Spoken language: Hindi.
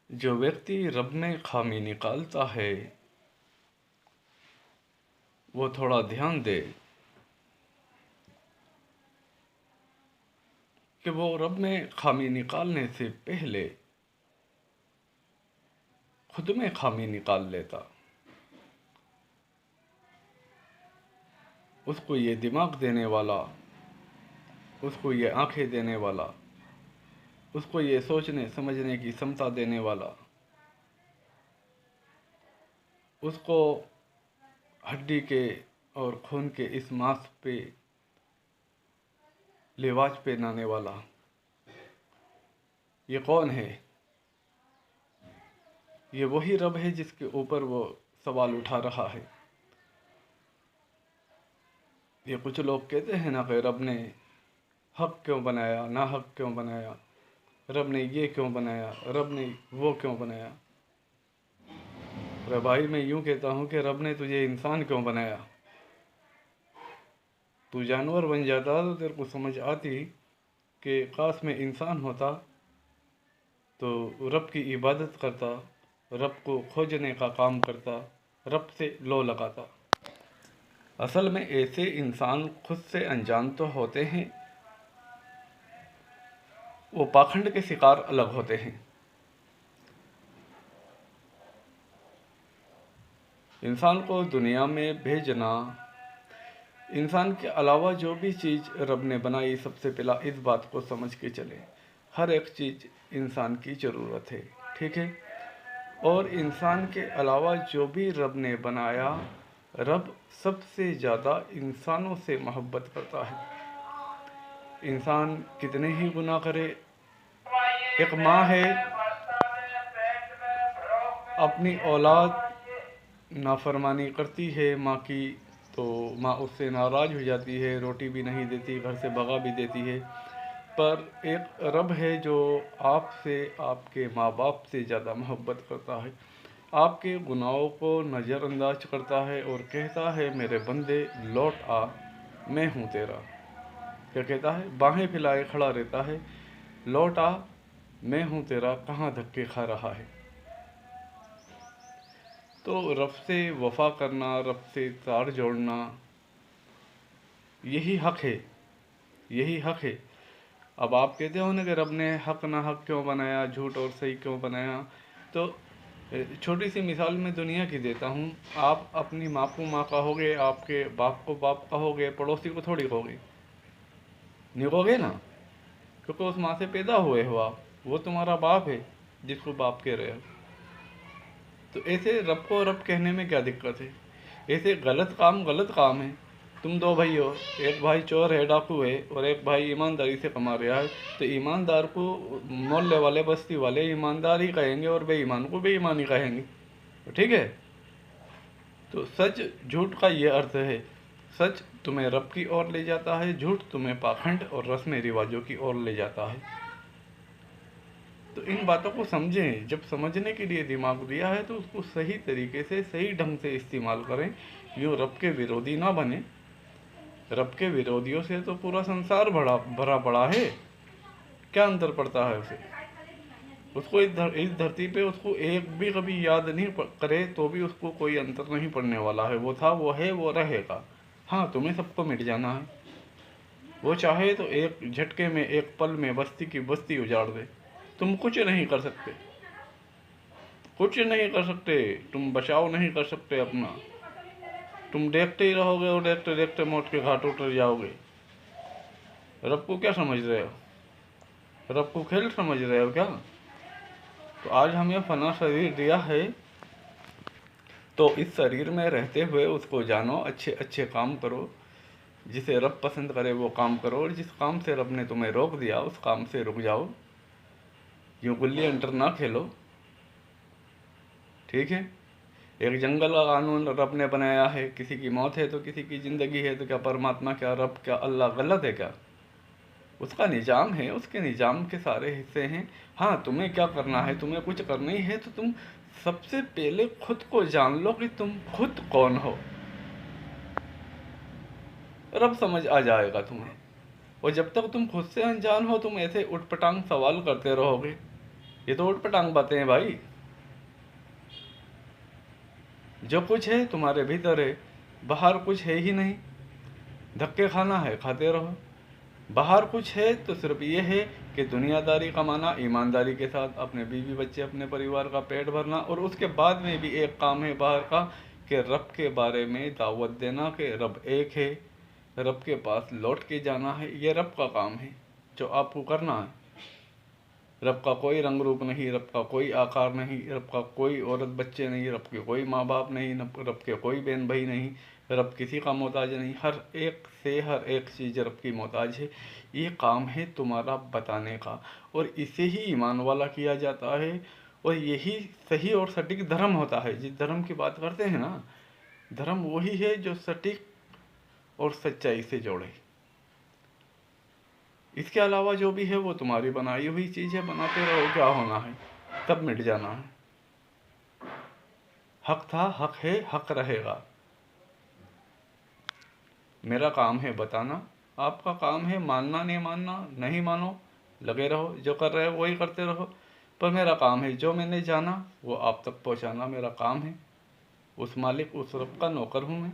जो व्यक्ति रब में खामी निकालता है वो थोड़ा ध्यान दे कि वो रब में खामी निकालने से पहले खुद में खामी निकाल लेता। उसको ये दिमाग देने वाला, उसको ये आंखें देने वाला, उसको ये सोचने समझने की क्षमता देने वाला, उसको हड्डी के और खून के इस मांस पे लिबास पहनाने वाला ये कौन है? ये वही रब है जिसके ऊपर वो सवाल उठा रहा है। ये कुछ लोग कहते हैं ना कि रब ने हक क्यों बनाया, ना हक क्यों बनाया, रब ने ये क्यों बनाया, रब ने वो क्यों बनाया। अरे भाई, मैं यूं कहता हूँ कि रब ने तुझे इंसान क्यों बनाया? तू जानवर बन जाता तो तेरे को समझ आती कि काश में इंसान होता तो रब की इबादत करता, रब को खोजने का काम करता, रब से लो लगाता। असल में ऐसे इंसान खुद से अनजान तो होते हैं, वो पाखंड के शिकार अलग होते हैं। इंसान को दुनिया में भेजना, इंसान के अलावा जो भी चीज़ रब ने बनाई, सबसे पहला इस बात को समझ के चले, हर एक चीज़ इंसान की ज़रूरत है, ठीक है। और इंसान के अलावा जो भी रब ने बनाया, रब सबसे ज़्यादा इंसानों से मोहब्बत करता है। इंसान कितने ही गुनाह करे, एक माँ है, अपनी औलाद नाफरमानी करती है माँ की, तो माँ उससे नाराज़ हो जाती है, रोटी भी नहीं देती, घर से भगा भी देती है। पर एक रब है जो आपसे, आपके माँ बाप से ज़्यादा मोहब्बत करता है, आपके गुनाहों को नज़रअंदाज करता है और कहता है मेरे बंदे लौट आ, मैं हूँ तेरा। क्या कहता है? बाहें फैलाए खड़ा रहता है, लौट आ, मैं हूँ तेरा, कहाँ धक्के खा रहा है। तो रब से वफा करना, रब से तार जोड़ना, यही हक है, यही हक है। अब आप कहते हो ना कि रब ने हक ना हक क्यों बनाया, झूठ और सही क्यों बनाया। तो छोटी सी मिसाल मैं दुनिया की देता हूँ। आप अपनी माँ को माँ कहोगे, आपके बाप को बाप कहोगे, पड़ोसी को थोड़ी कहोगे, नहीं कहोगे ना, क्योंकि उस माँ से पैदा हुए हो आप, वो तुम्हारा बाप है जिसको बाप कह रहे हो। तो ऐसे रब को रब कहने में क्या दिक्कत है? ऐसे गलत काम है। तुम दो भाई हो, एक भाई चोर है, डाकू है, और एक भाई ईमानदारी से कमा रहा है, तो ईमानदार को मोहल्ले वाले, बस्ती वाले ईमानदार ही कहेंगे और बेईमान को बेईमान ही कहेंगे, तो ठीक है। तो सच झूठ का ये अर्थ है, सच तुम्हें रब की ओर ले जाता है, झूठ तुम्हें पाखंड और रस्म रिवाजों की ओर ले जाता है। तो इन बातों को समझें। जब समझने के लिए दिमाग दिया है तो उसको सही तरीके से, सही ढंग से इस्तेमाल करें। यूँ रब के विरोधी ना बने। रब के विरोधियों से तो पूरा संसार भरा पड़ा है, क्या अंतर पड़ता है उसे? उसको इस धरती पे उसको एक भी कभी याद नहीं करे तो भी उसको कोई अंतर नहीं पड़ने वाला है। वो था, वो है, वो रहेगा। हाँ, तुम्हें सबको मिट जाना है। वो चाहे तो एक झटके में, एक पल में बस्ती की बस्ती उजाड़ दे, तुम कुछ नहीं कर सकते, कुछ नहीं कर सकते। तुम बचाव नहीं कर सकते अपना। तुम देखते ही रहोगे और देखते देखते मौत के घाट उतर जाओगे। रब को क्या समझ रहे हो? रब को खेल समझ रहे हो क्या? तो आज हमें फना शरीर दिया है, तो इस शरीर में रहते हुए उसको जानो, अच्छे अच्छे काम करो, जिसे रब पसंद करे वो काम करो, और जिस काम से रब ने तुम्हें रोक दिया उस काम से रुक जाओ। यूँ गुल्ली अंटर ना खेलो, ठीक है। एक जंगल का कानून रब ने बनाया है, किसी की मौत है तो किसी की ज़िंदगी है, तो क्या परमात्मा, क्या रब, क्या अल्लाह गलत है क्या? उसका निज़ाम है, उसके निज़ाम के सारे हिस्से हैं। हाँ, तुम्हें क्या करना है, तुम्हें कुछ करना ही है तो तुम सबसे पहले खुद को जान लो कि तुम खुद कौन हो। रब समझ आ जाएगा तुम्हें। और जब तक तुम खुद से अनजान हो, तुम ऐसे उटपटांग सवाल करते रहोगे, ये तो उठ पटांग बातें हैं भाई। जो कुछ है तुम्हारे भीतर है, बाहर कुछ है ही नहीं। धक्के खाना है खाते रहो। बाहर कुछ है तो सिर्फ ये है कि दुनियादारी कमाना, ईमानदारी के साथ अपने बीवी बच्चे अपने परिवार का पेट भरना, और उसके बाद में भी एक काम है बाहर का कि रब के बारे में दावत देना कि रब एक है, रब के पास लौट के जाना है। ये रब का काम है जो आपको करना है। रब का कोई रंग रूप नहीं, रब का कोई आकार नहीं, रब का कोई औरत बच्चे नहीं, रब के कोई माँ बाप नहीं, रब के कोई बहन भाई नहीं, रब किसी का मोहताज नहीं। हर एक से हर एक चीज़ रब की मोहताज है। ये काम है तुम्हारा बताने का, और इसे ही ईमान वाला किया जाता है, और यही सही और सटीक धर्म होता है। जिस धर्म की बात करते हैं ना, धर्म वही है जो सटीक और सच्चाई से जोड़े। इसके अलावा जो भी है वो तुम्हारी बनाई हुई चीज़ है, बनाते रहो, क्या होना है, तब मिट जाना है। हक था, हक है, हक रहेगा। मेरा काम है बताना, आपका काम है मानना नहीं मानना, नहीं मानो, लगे रहो, जो कर रहे हो वही करते रहो। पर मेरा काम है जो मैंने जाना वो आप तक पहुंचाना, मेरा काम है। उस मालिक, उस रब का नौकर हूँ मैं।